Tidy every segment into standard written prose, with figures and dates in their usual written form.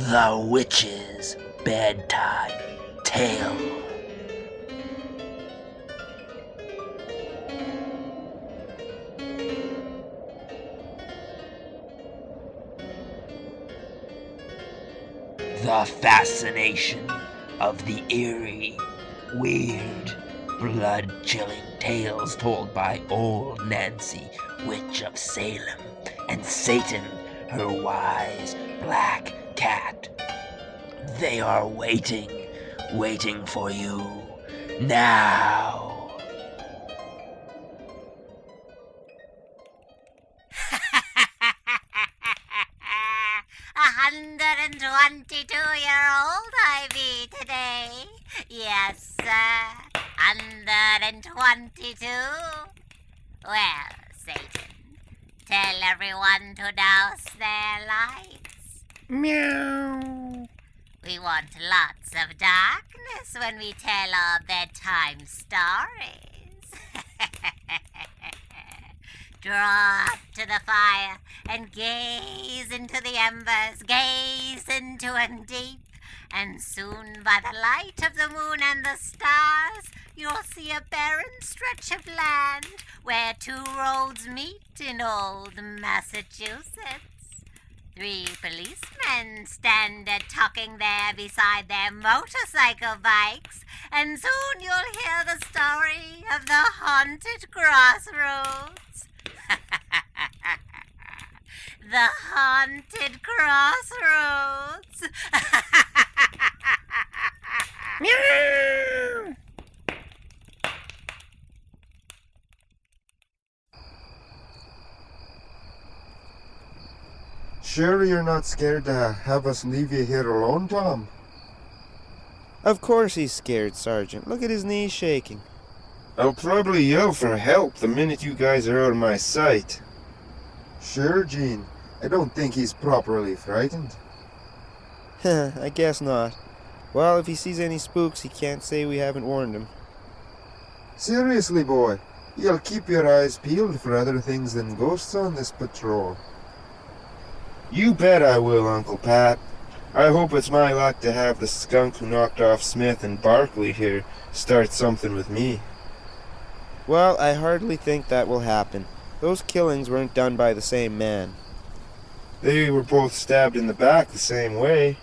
The Witch's Bedtime Tale. The fascination of the eerie, weird, blood-chilling tales told by old Nancy, Witch of Salem, and Satan, her wise black cat. They are waiting for you now. 122-year-old I be today. Yes, sir. 122. Well, Satan, tell everyone to douse their lights. Meow. We want lots of darkness when we tell our bedtime stories. Draw up to the fire and gaze into the embers, gaze into them deep, and soon by the light of the moon and the stars, you'll see a barren stretch of land where two roads meet in old Massachusetts. 3 policemen stand talking there beside their motorcycle bikes, and soon you'll hear the story of the haunted Crossroads. The haunted Crossroads. Meow. Sure you're not scared to have us leave you here alone, Tom? Of course he's scared, Sergeant. Look at his knees shaking. I'll probably yell for help the minute you guys are out of my sight. Sure, Gene. I don't think he's properly frightened. I guess not. Well, if he sees any spooks, he can't say we haven't warned him. Seriously, boy, you'll keep your eyes peeled for other things than ghosts on this patrol. You bet I will, Uncle Pat. I hope it's my luck to have the skunk who knocked off Smith and Barkley here start something with me. Well, I hardly think that will happen. Those killings weren't done by the same man. They were both stabbed in the back the same way.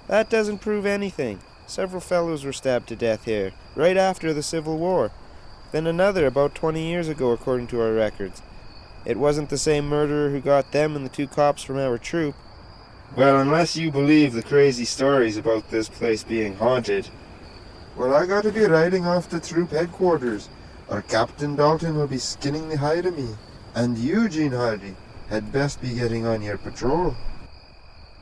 That doesn't prove anything. Several fellows were stabbed to death here, right after the Civil War. Then another about 20 years ago, according to our records. It wasn't the same murderer who got them and the 2 cops from our troop. Well, unless you believe the crazy stories about this place being haunted. Well, I gotta be riding off to troop headquarters, or Captain Dalton will be skinning the hide of me. And you, Gene Hardy, had best be getting on your patrol.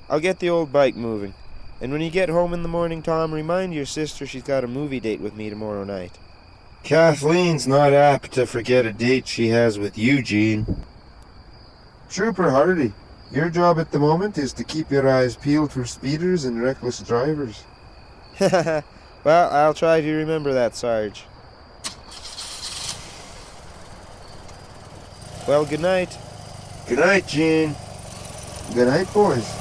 I'll get the old bike moving. And when you get home in the morning, Tom, remind your sister she's got a movie date with me tomorrow night. Kathleen's not apt to forget a date she has with you, Gene. Trooper Hardy, your job at the moment is to keep your eyes peeled for speeders and reckless drivers. Well, I'll try to remember that, Sarge. Well, good night. Good night, Gene. Good night, boys.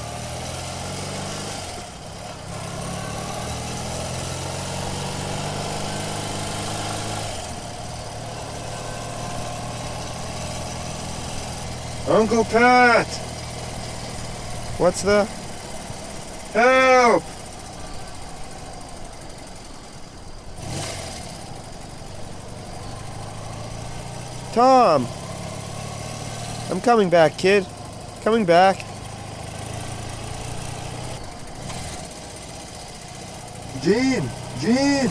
Uncle Pat! What's the... Help! Tom! I'm coming back, kid. Coming back. Gene! Gene!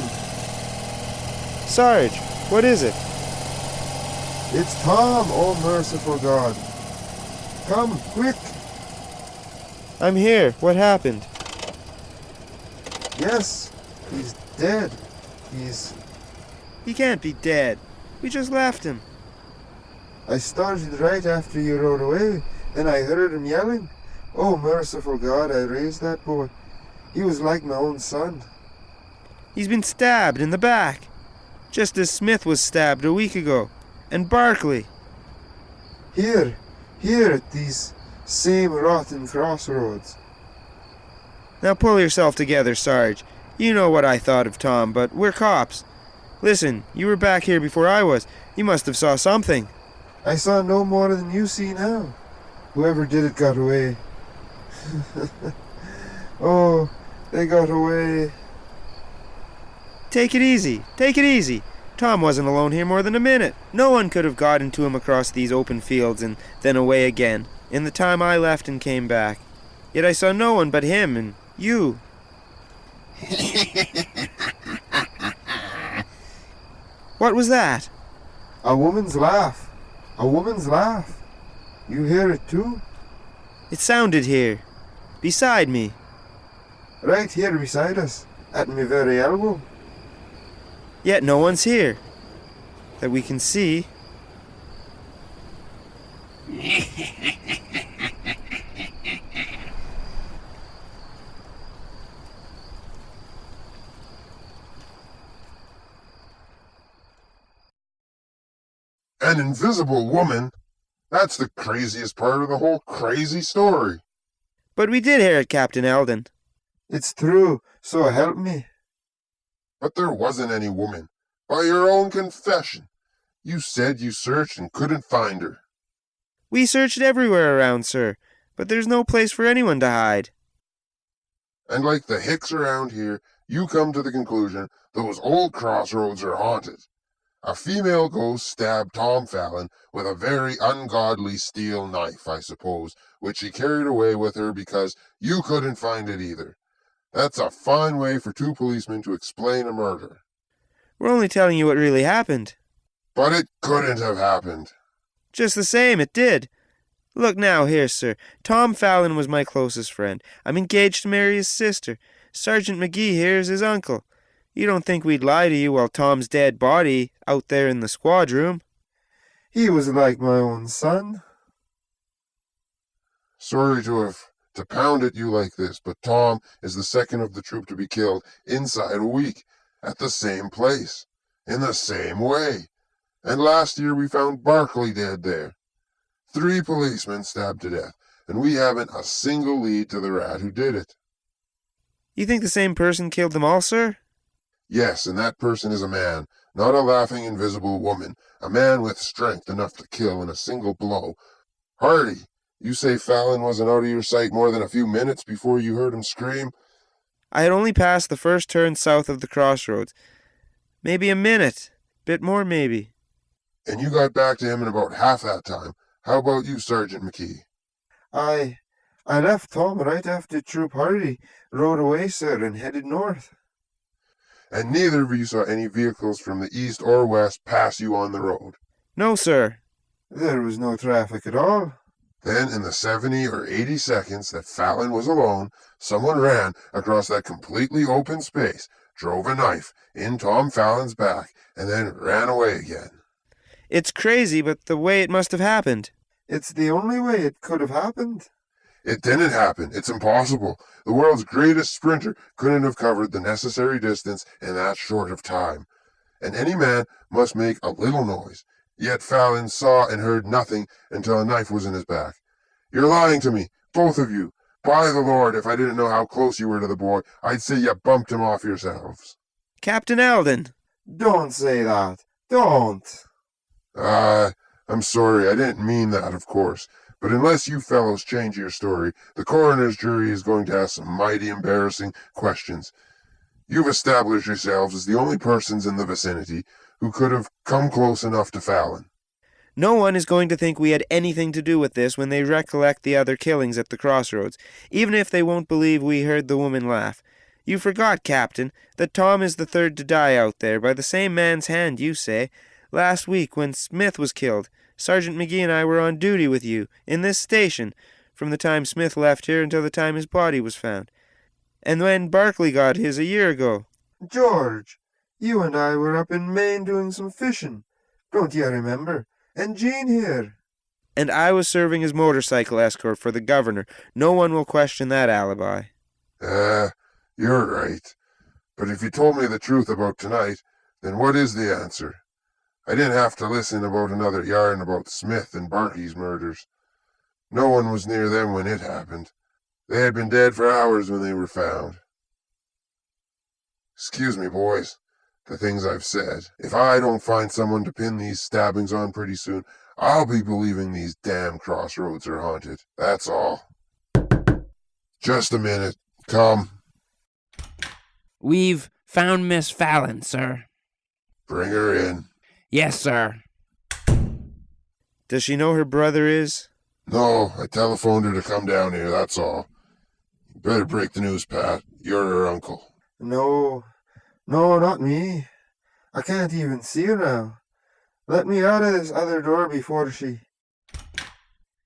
Sarge, what is it? It's Tom, oh merciful God. Come, quick! I'm here. What happened? Yes, he's dead. He can't be dead. We just left him. I started right after you rode away, then I heard him yelling. Oh, merciful God, I raised that boy. He was like my own son. He's been stabbed in the back, just as Smith was stabbed a week ago, and Barkley. Here at these same rotten crossroads. Now pull yourself together, Sarge. You know what I thought of Tom, but we're cops. Listen, you were back here before I was. You must have saw something. I saw no more than you see now. Whoever did it got away. Oh, they got away. Take it easy. Take it easy. Tom wasn't alone here more than a minute. No one could have gotten to him across these open fields and then away again, in the time I left and came back. Yet I saw no one but him and you. What was that? A woman's laugh. A woman's laugh. You hear it too? It sounded here, beside me. Right here beside us, at my very elbow. Yet no one's here, that we can see. An invisible woman? That's the craziest part of the whole crazy story. But we did hear it, Captain Eldon. It's true, so help me. But there wasn't any woman. By your own confession. You said you searched and couldn't find her. We searched everywhere around, sir, but there's no place for anyone to hide. And like the hicks around here, you come to the conclusion those old crossroads are haunted. A female ghost stabbed Tom Fallon with a very ungodly steel knife, I suppose, which she carried away with her because you couldn't find it either. That's a fine way for two policemen to explain a murder. We're only telling you what really happened. But it couldn't have happened. Just the same, it did. Look now here, sir. Tom Fallon was my closest friend. I'm engaged to marry his sister. Sergeant McGee here is his uncle. You don't think we'd lie to you while Tom's dead body out there in the squad room? He was like my own son. Sorry to pound at you like this, but Tom is the second of the troop to be killed inside a week, at the same place, in the same way. And last year we found Barkley dead there. 3 policemen stabbed to death, and we haven't a single lead to the rat who did it. You think the same person killed them all, sir? Yes, and that person is a man, not a laughing invisible woman, a man with strength enough to kill in a single blow. Hardy, you say Fallon wasn't out of your sight more than a few minutes before you heard him scream? I had only passed the first turn south of the Crossroads. Maybe a minute. Bit more, maybe. And you got back to him in about half that time. How about you, Sergeant McKee? I left Tom right after Troop Hardy rode away, sir, and headed north. And neither of you saw any vehicles from the east or west pass you on the road? No, sir. There was no traffic at all. Then, in the 70 or 80 seconds that Fallon was alone, someone ran across that completely open space, drove a knife in Tom Fallon's back, and then ran away again. It's crazy, but the way it must have happened. It's the only way it could have happened. It didn't happen. It's impossible. The world's greatest sprinter couldn't have covered the necessary distance in that short of time. And any man must make a little noise. Yet Fallon saw and heard nothing until a knife was in his back. You're lying to me, both of you. By the Lord, if I didn't know how close you were to the boy, I'd say you bumped him off yourselves. Captain Eldon. Don't say that. Don't. I'm sorry. I didn't mean that, of course. But unless you fellows change your story, the coroner's jury is going to ask some mighty embarrassing questions. You've established yourselves as the only persons in the vicinity who could have come close enough to Fallon. No one is going to think we had anything to do with this when they recollect the other killings at the Crossroads, even if they won't believe we heard the woman laugh. You forgot, Captain, that Tom is the third to die out there by the same man's hand, you say. Last week, when Smith was killed, Sergeant McGee and I were on duty with you, in this station, from the time Smith left here until the time his body was found. And when Barkley got his a year ago. George, you and I were up in Maine doing some fishing. Don't you remember? And Jean here. And I was serving as motorcycle escort for the governor. No one will question that alibi. You're right. But if you told me the truth about tonight, then what is the answer? I didn't have to listen about another yarn about Smith and Barkley's murders. No one was near them when it happened. They had been dead for hours when they were found. Excuse me, boys, the things I've said. If I don't find someone to pin these stabbings on pretty soon, I'll be believing these damn crossroads are haunted. That's all. Just a minute. Come. We've found Miss Fallon, sir. Bring her in. Yes, sir. Does she know her brother is? No, I telephoned her to come down here, that's all. You better break the news, Pat. You're her uncle. No, not me. I can't even see her now. Let me out of this other door before she...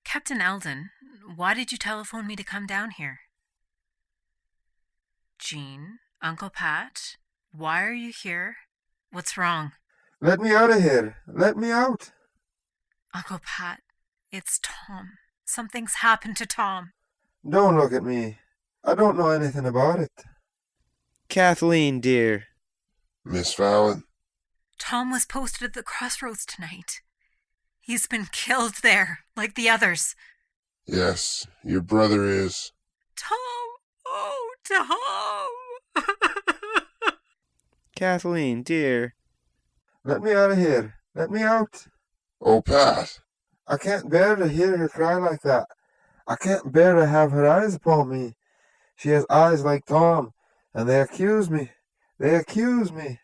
Captain Eldon, why did you telephone me to come down here? Jean, Uncle Pat, why are you here? What's wrong? Let me out of here. Let me out. Uncle Pat, it's Tom. Something's happened to Tom. Don't look at me. I don't know anything about it. Kathleen, dear. Miss Fallon? Tom was posted at the Crossroads tonight. He's been killed there, like the others. Yes, your brother is. Tom! Oh, Tom! Kathleen, dear. Let me out of here. Let me out. Oh, Pat. I can't bear to hear her cry like that. I can't bear to have her eyes upon me. She has eyes like Tom, and they accuse me. They accuse me.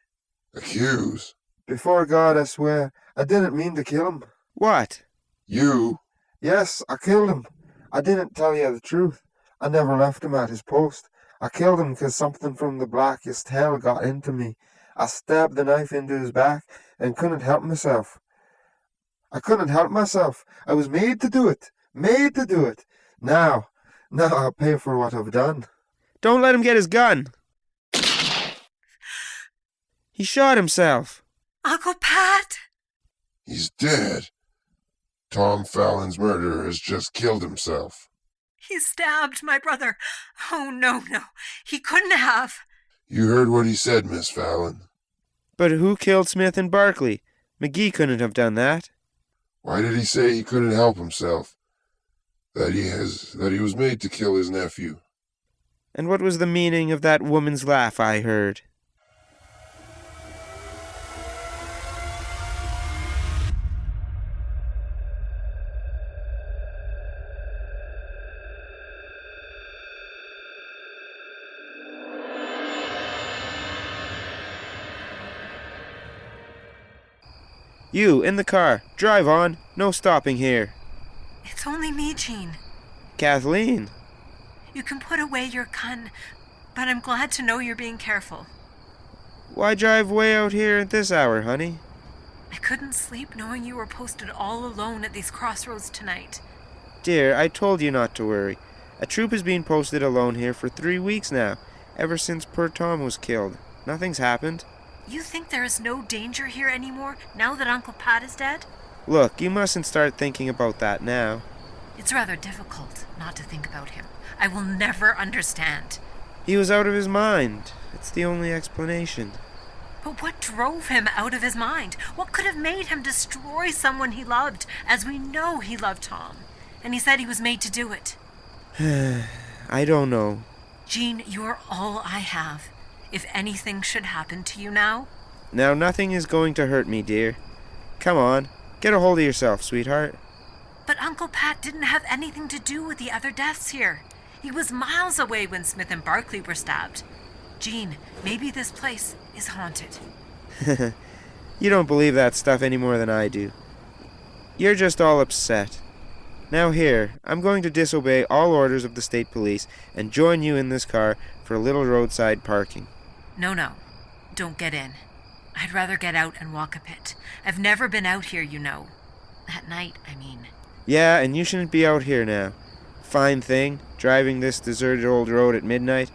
Accuse? Before God, I swear, I didn't mean to kill him. What? You? Yes, I killed him. I didn't tell you the truth. I never left him at his post. I killed him because something from the blackest hell got into me. I stabbed the knife into his back and couldn't help myself. I couldn't help myself. I was made to do it. Made to do it. Now I'll pay for what I've done. Don't let him get his gun. He shot himself. Uncle Pat! He's dead. Tom Fallon's murderer has just killed himself. He stabbed my brother. Oh, no. He couldn't have. You heard what he said, Miss Fallon. But who killed Smith and Barkley? McGee couldn't have done that. Why did he say he couldn't help himself? That he was made to kill his nephew. And what was the meaning of that woman's laugh I heard? You, in the car. Drive on. No stopping here. It's only me, Jean. Kathleen. You can put away your gun, but I'm glad to know you're being careful. Why drive way out here at this hour, honey? I couldn't sleep knowing you were posted all alone at these crossroads tonight. Dear, I told you not to worry. A troop has been posted alone here for 3 weeks now, ever since poor Tom was killed. Nothing's happened. You think there is no danger here anymore, now that Uncle Pat is dead? Look, you mustn't start thinking about that now. It's rather difficult not to think about him. I will never understand. He was out of his mind. It's the only explanation. But what drove him out of his mind? What could have made him destroy someone he loved, as we know he loved Tom? And he said he was made to do it. I don't know. Jean, you're all I have. If anything should happen to you now... Now nothing is going to hurt me, dear. Come on, get a hold of yourself, sweetheart. But Uncle Pat didn't have anything to do with the other deaths here. He was miles away when Smith and Barkley were stabbed. Jean, maybe this place is haunted. You don't believe that stuff any more than I do. You're just all upset. Now here, I'm going to disobey all orders of the state police and join you in this car for a little roadside parking. No. Don't get in. I'd rather get out and walk a bit. I've never been out here, you know. At night, I mean. Yeah, and you shouldn't be out here now. Fine thing, driving this deserted old road at midnight.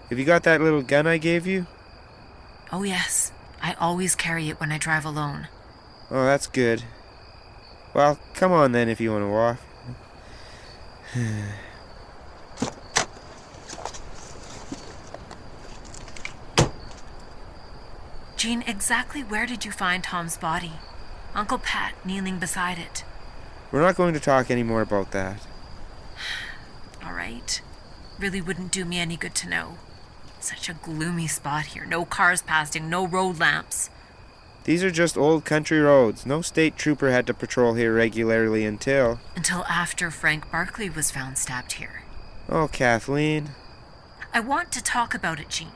Have you got that little gun I gave you? Oh, yes. I always carry it when I drive alone. Oh, that's good. Well, come on then if you want to walk. Jean, exactly where did you find Tom's body? Uncle Pat kneeling beside it. We're not going to talk any more about that. All right. Really wouldn't do me any good to know. Such a gloomy spot here. No cars passing, no road lamps. These are just old country roads. No state trooper had to patrol here regularly until... Until after Frank Barkley was found stabbed here. Oh, Kathleen. I want to talk about it, Jean.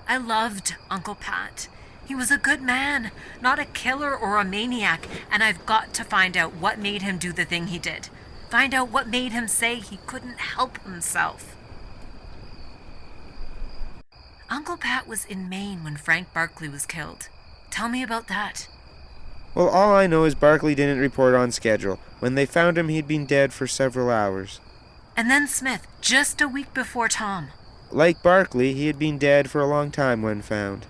I loved Uncle Pat. He was a good man, not a killer or a maniac, and I've got to find out what made him do the thing he did. Find out what made him say he couldn't help himself. Uncle Pat was in Maine when Frank Barkley was killed. Tell me about that. Well, all I know is Barkley didn't report on schedule. When they found him, he'd been dead for several hours. And then Smith, just a week before Tom. Like Barkley, he had been dead for a long time when found.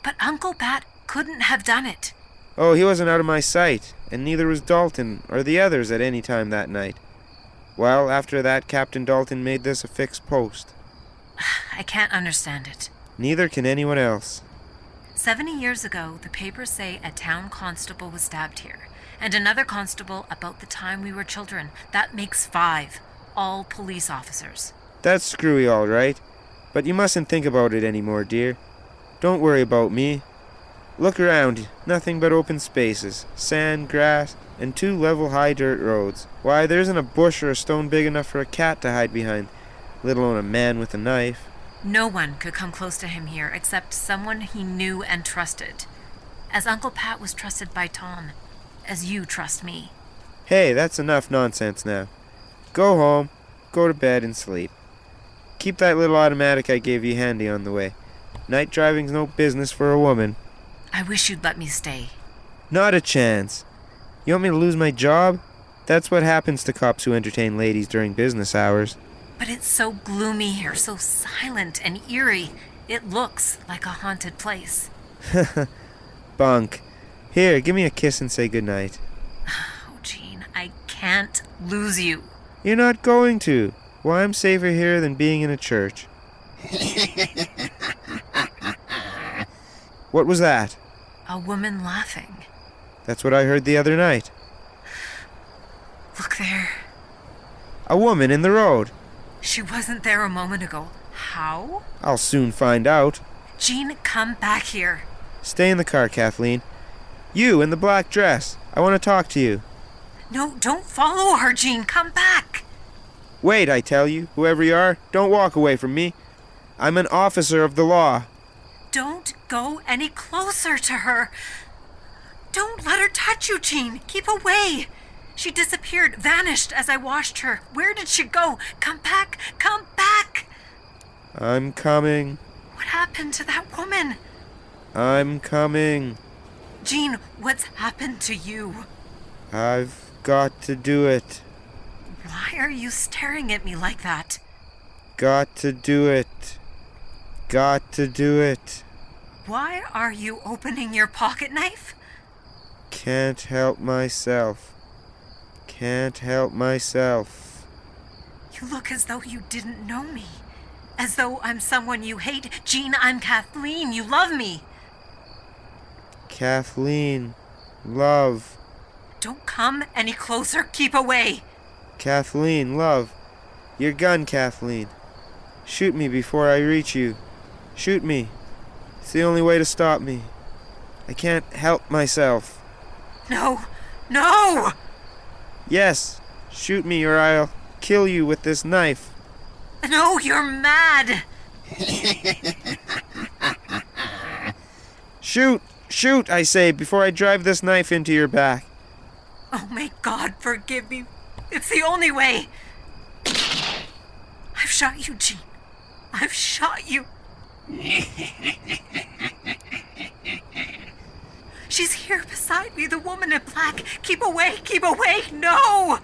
But Uncle Pat couldn't have done it. Oh, he wasn't out of my sight, and neither was Dalton or the others at any time that night. Well, after that, Captain Dalton made this a fixed post. I can't understand it. Neither can anyone else. 70 years ago, the papers say a town constable was stabbed here, and another constable about the time we were children. That makes 5, all police officers. That's screwy, all right. But you mustn't think about it anymore, dear. Don't worry about me. Look around. Nothing but open spaces, sand, grass, and 2 level high dirt roads. Why, there isn't a bush or a stone big enough for a cat to hide behind, let alone a man with a knife. No one could come close to him here except someone he knew and trusted. As Uncle Pat was trusted by Tom, as you trust me. Hey, that's enough nonsense now. Go home, go to bed and sleep. Keep that little automatic I gave you handy on the way. Night driving's no business for a woman. I wish you'd let me stay. Not a chance. You want me to lose my job? That's what happens to cops who entertain ladies during business hours. But it's so gloomy here, so silent and eerie. It looks like a haunted place. Bunk. Here, give me a kiss and say goodnight. Oh, Jean, I can't lose you. You're not going to. Why, I'm safer here than being in a church. What was that? A woman laughing. That's what I heard the other night. Look there. A woman in the road. She wasn't there a moment ago. How? I'll soon find out. Jean, come back here. Stay in the car, Kathleen. You in the black dress. I want to talk to you. No, don't follow her, Jean. Come back. Wait, I tell you, whoever you are, don't walk away from me. I'm an officer of the law. Don't go any closer to her. Don't let her touch you, Jean. Keep away. She disappeared, vanished as I watched her. Where did she go? Come back. Come back. I'm coming. What happened to that woman? I'm coming. Jean, what's happened to you? I've got to do it. Why are you staring at me like that? Got to do it. Got to do it. Why are you opening your pocket knife? Can't help myself. Can't help myself. You look as though you didn't know me. As though I'm someone you hate. Jean, I'm Kathleen. You love me. Kathleen. Love. Don't come any closer. Keep away. Kathleen, love. Your gun, Kathleen. Shoot me before I reach you. Shoot me. It's the only way to stop me. I can't help myself. No. No! Yes, shoot me or I'll kill you with this knife. No, you're mad. Shoot! Shoot, I say, before I drive this knife into your back. Oh, may God forgive me. It's the only way. I've shot you, Jean. I've shot you. She's here beside me, the woman in black. Keep away, keep away. No!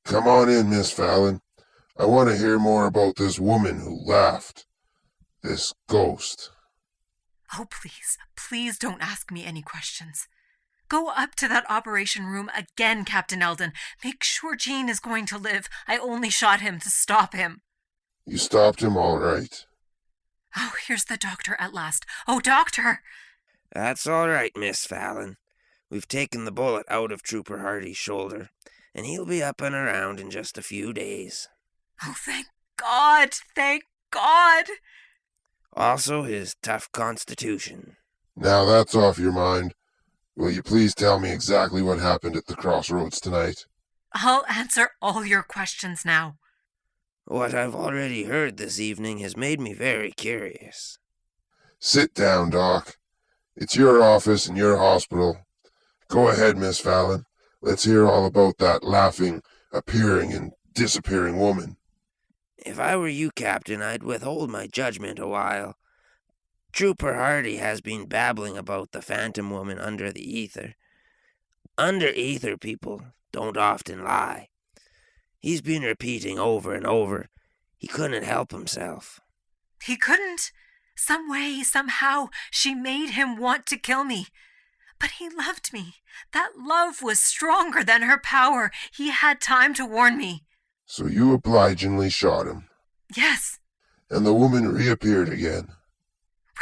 Come on in, Miss Fallon. I want to hear more about this woman who laughed. This ghost. Oh, please don't ask me any questions. Go up to that operation room again, Captain Eldon. Make sure Jean is going to live. I only shot him to stop him. You stopped him all right. Oh, here's the doctor at last. Oh, doctor! That's all right, Miss Fallon. We've taken the bullet out of Trooper Hardy's shoulder, and he'll be up and around in just a few days. Oh, thank God! Thank God! Also his tough constitution. Now that's off your mind. Will you please tell me exactly what happened at the Crossroads tonight? I'll answer all your questions now. What I've already heard this evening has made me very curious. Sit down, Doc. It's your office and your hospital. Go ahead, Miss Fallon. Let's hear all about that laughing, appearing, and disappearing woman. If I were you, Captain, I'd withhold my judgment a while. Trooper Hardy has been babbling about the Phantom Woman under the ether. Under ether people don't often lie. He's been repeating over and over. He couldn't help himself. He couldn't. Some way, somehow, she made him want to kill me. But he loved me. That love was stronger than her power. He had time to warn me. So you obligingly shot him. Yes. And the woman reappeared again.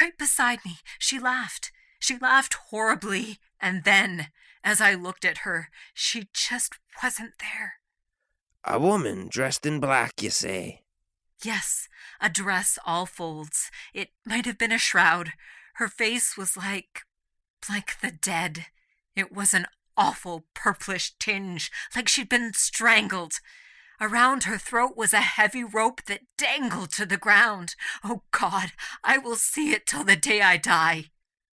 Right beside me, she laughed. She laughed horribly. And then, as I looked at her, she just wasn't there. A woman dressed in black, you say? Yes, a dress all folds. It might have been a shroud. Her face was like the dead. It was an awful purplish tinge, like she'd been strangled. Around her throat was a heavy rope that dangled to the ground. Oh, God, I will see it till the day I die.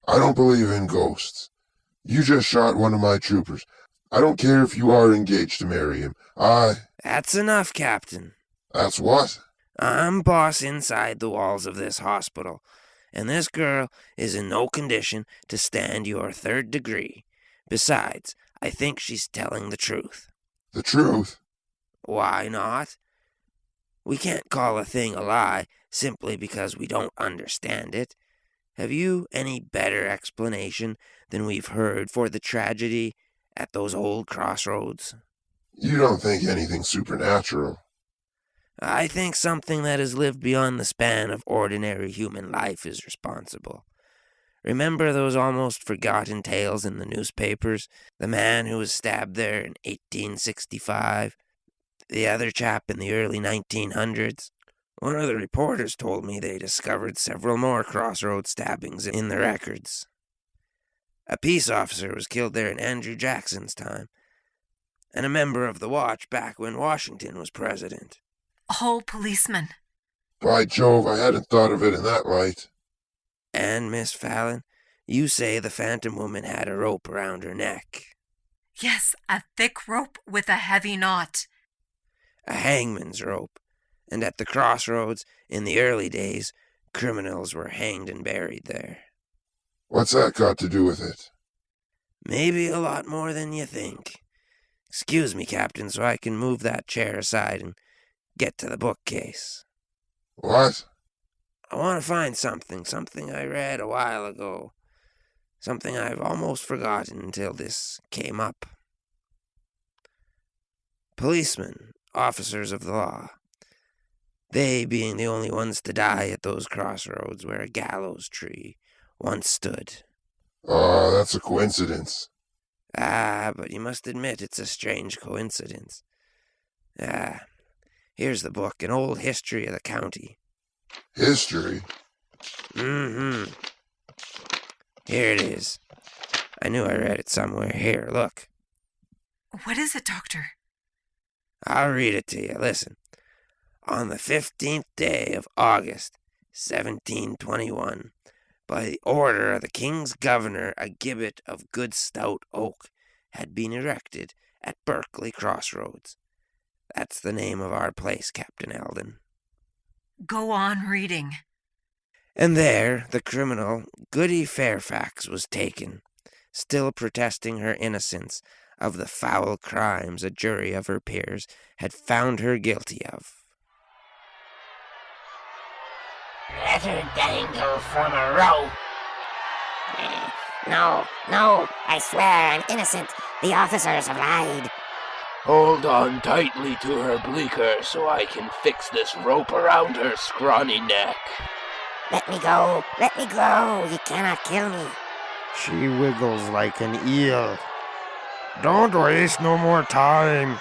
I don't believe in ghosts. You just shot one of my troopers. I don't care if you are engaged to marry him. That's enough, Captain. That's what? I'm boss inside the walls of this hospital, and this girl is in no condition to stand your third degree. Besides, I think she's telling the truth. The truth? Why not? We can't call a thing a lie simply because we don't understand it. Have you any better explanation than we've heard for the tragedy at those old crossroads? You don't think anything supernatural? I think something that has lived beyond the span of ordinary human life is responsible. Remember those almost forgotten tales in the newspapers? The man who was stabbed there in 1865? The other chap in the early 1900s? One of the reporters told me they discovered several more crossroads stabbings in the records. A peace officer was killed there in Andrew Jackson's time, and a member of the watch back when Washington was president. All policemen. By Jove, I hadn't thought of it in that light. And, Miss Fallon, you say the Phantom Woman had a rope around her neck. Yes, a thick rope with a heavy knot. A hangman's rope. And at the crossroads, in the early days, criminals were hanged and buried there. What's that got to do with it? Maybe a lot more than you think. Excuse me, Captain, so I can move that chair aside and get to the bookcase. What? I want to find something I read a while ago. Something I've almost forgotten until this came up. Policemen, officers of the law. They being the only ones to die at those crossroads where a gallows tree once stood. Oh, that's a coincidence. But you must admit it's a strange coincidence. Here's the book, an old history of the county. History? Mm-hmm. Here it is. I knew I read it somewhere. Here, look. What is it, Doctor? I'll read it to you. Listen. On the 15th day of August, 1721, by the order of the King's Governor, a gibbet of good stout oak had been erected at Berkeley Crossroads. That's the name of our place, Captain Eldon. Go on reading. And there the criminal, Goody Fairfax, was taken, still protesting her innocence of the foul crimes a jury of her peers had found her guilty of. Let her dangle from a rope. No, I swear I'm innocent. The officers have lied. Hold on tightly to her bleaker so I can fix this rope around her scrawny neck. Let me go. You cannot kill me. She wiggles like an eel. Don't waste no more time.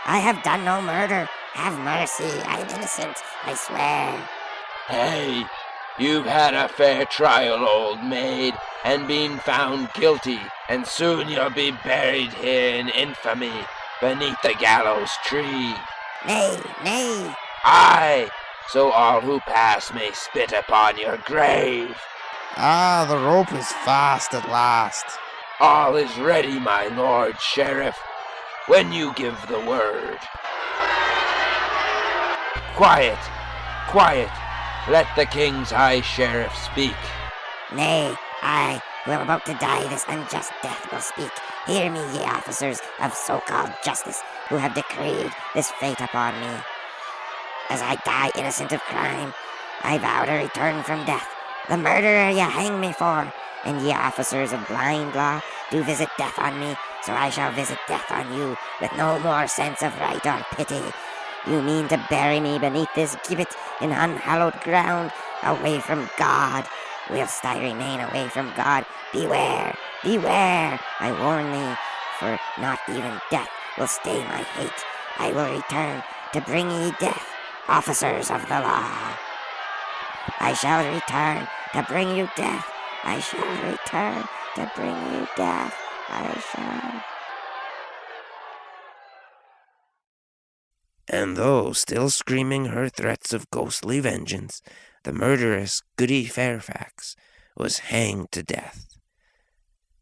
I have done no murder. Have mercy. I'm innocent. I swear. Hey, you've had a fair trial, old maid, and been found guilty, and soon you'll be buried here in infamy beneath the gallows tree. Nay. Aye, so all who pass may spit upon your grave. Ah, the rope is fast at last. All is ready, my lord sheriff, when you give the word. Quiet. Let the king's high sheriff speak. Nay, I, who am about to die this unjust death, will speak. Hear me, ye officers of so-called justice, who have decreed this fate upon me. As I die innocent of crime, I vow to return from death. The murderer ye hang me for, and ye officers of blind law do visit death on me, so I shall visit death on you, with no more sense of right or pity. You mean to bury me beneath this gibbet in unhallowed ground, away from God. Whilst I remain away from God, beware, I warn thee, for not even death will stay my hate. I will return to bring ye death, officers of the law. I shall return to bring you death. I shall return to bring you death. I shall. And though still screaming her threats of ghostly vengeance, the murderess Goody Fairfax was hanged to death.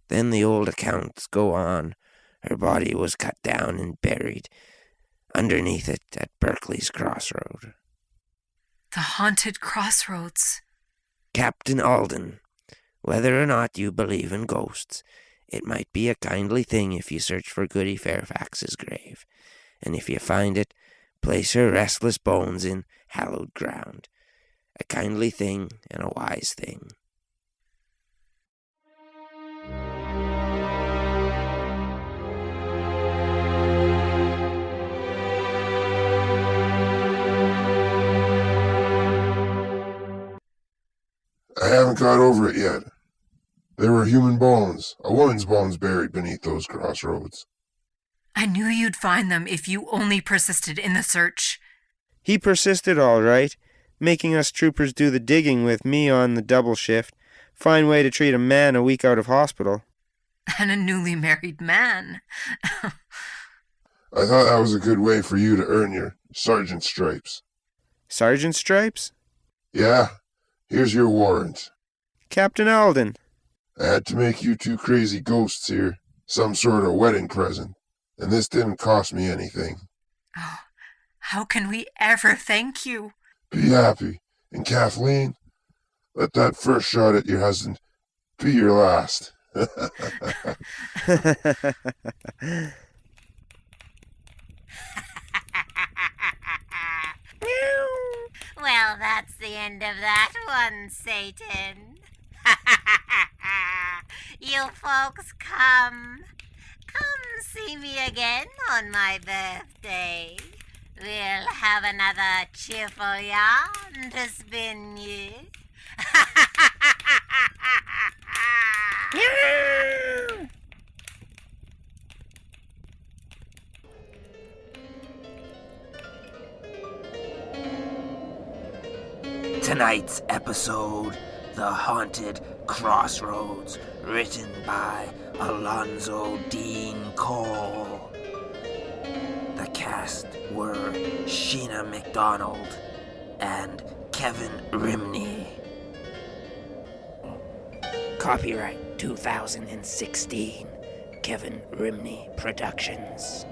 Then the old accounts go on. Her body was cut down and buried underneath it at Berkeley's Crossroad. The haunted Crossroads. Captain Alden, whether or not you believe in ghosts, it might be a kindly thing if you search for Goody Fairfax's grave, and if you find it, place her restless bones in hallowed ground. A kindly thing and a wise thing. I haven't got over it yet. There were human bones, a woman's bones buried beneath those crossroads. I knew you'd find them if you only persisted in the search. He persisted all right, making us troopers do the digging with me on the double shift. Fine way to treat a man a week out of hospital. And a newly married man. I thought that was a good way for you to earn your sergeant stripes. Sergeant stripes? Yeah, here's your warrant. Captain Alden. I had to make you two crazy ghosts here some sort of wedding present, and this didn't cost me anything. Oh, how can we ever thank you? Be happy, and Kathleen, let that first shot at your husband be your last. Well, that's the end of that one, Satan. You folks come see me again on my birthday. We'll have another cheerful yarn to spin ye. Tonight's episode, The Haunted Crossroads, written by Alonzo Dean Cole. The cast were Sheena McDonald and Kevin Rimney. Copyright 2016, Kevin Rimney Productions.